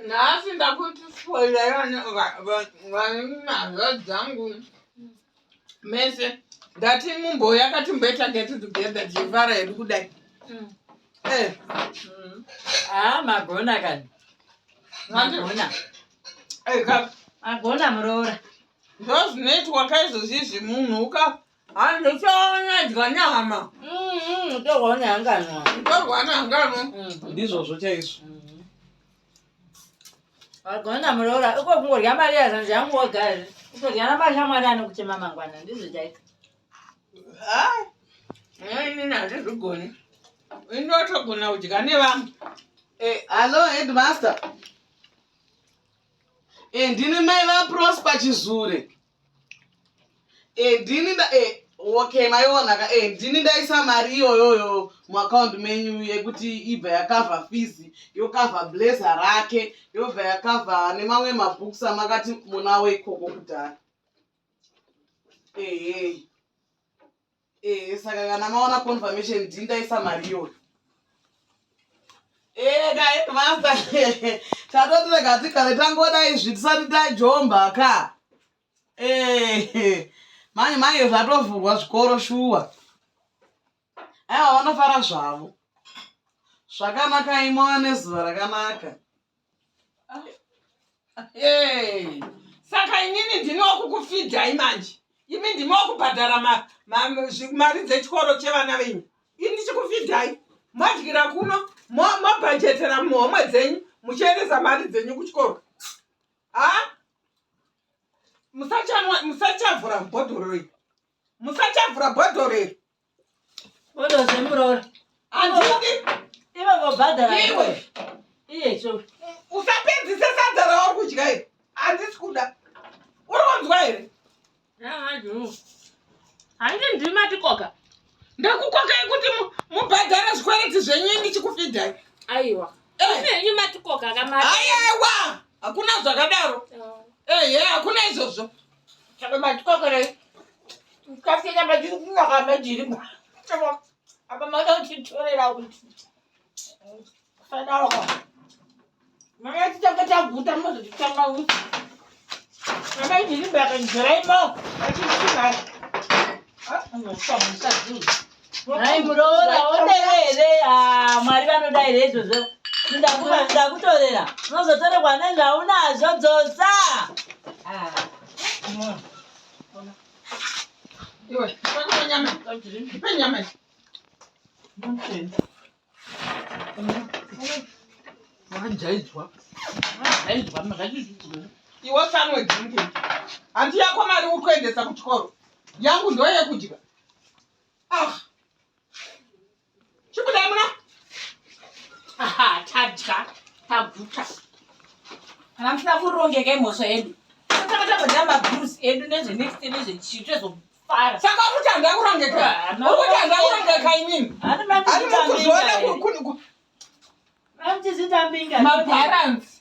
Nasi ndakuti spoiler vana dzangu mese ndati mumboya akatimboita get together chivara hedu kudai. Magona kani. Magona. Magona muroora. Ndozvinoitwa kaizvozvizvi munhu uka handichaonadya nyama. Torwa nehangano. Torwa nehangano. Ndizvozvo chaizvo. Magona muroora uko kungorya mari yazanzi yangu wogari. Utorya namashamwari anokuchema mangwana ndizvo chaiko. Inini handizvigoni. Inotogona kudya nevamwe. Hello headmaster. Ndini mai vaProsper Chizure. Ndini okay maionaka ndini ndaisa mari iyoyoyo muaccount menyu yekuti ibva yakavha fees, yokavha blazer rake, yobva yakavha nemamwe mabooks amakati munawo ikoko kudhara. Saka kana maona confirmation ndini ndaisa mari iyoyo. Headmaster. Tatotirega tikare tangodai zvitisati tajomba ka. Manje zvatovhurwa zvikoro shuwa. Aiwa vanofara zvavo. Zvakanaka imowa nezuva rakanaka. Saka inini ndinowo kukufidhai manje. Imi ndimowo kubhadhara mari dzechikoro chevana venyu. Ini ndichikufidhai. Mwadyira kuno, mabhajetera muhomwe dzenyu, muchiendesa mari dzenyu kuchikoro. Musachavhura bhodhoro iri. Musachavhura bhodhoro iri. Bhodhoro zemuroora. Handidi. Ivo vobhadhara. Iwe. Iye so. Usapedzise sadza rauri kudya iri. Handisi kuda. Uri kunzwa here? Handiti ndiri matikoka. Ndakukokai kuti mubhadhara zvikwereti zvenyu ndichikufidhai. Aiwa. Ini matikoka kamata. Aiwa. Hakuna zvakadaro. Hakuna izvozvo. Saka matikoka rei. Kafika majiri kunaka majiri. Akamata kuchitorera kuti. Sadaro. Mama tichanga taguta mozo tichanga uti. Mama ndiri mbaka njiraimo. Achisikai. Hai muroora onerere mwari vanoda ire izvozvo ndakutorera unozotoregwa nezvaunazvo dzosa. Iwe nyama wakajaidzwa iwe sanwe drinking. Handi yako mari uri kuendesa kuchikoro, yangu ndo yekudya. Chibudai muna. Tadya taguta kana musina kurongeka imhosva yedu saka tabhodya mabhurusi edu nezvenext nezvechito ezofara. Saka uri kuti handakurongeka. Uri kuti handakurongeka inini. Hari mukuzviona Mutizitambinga mabalance.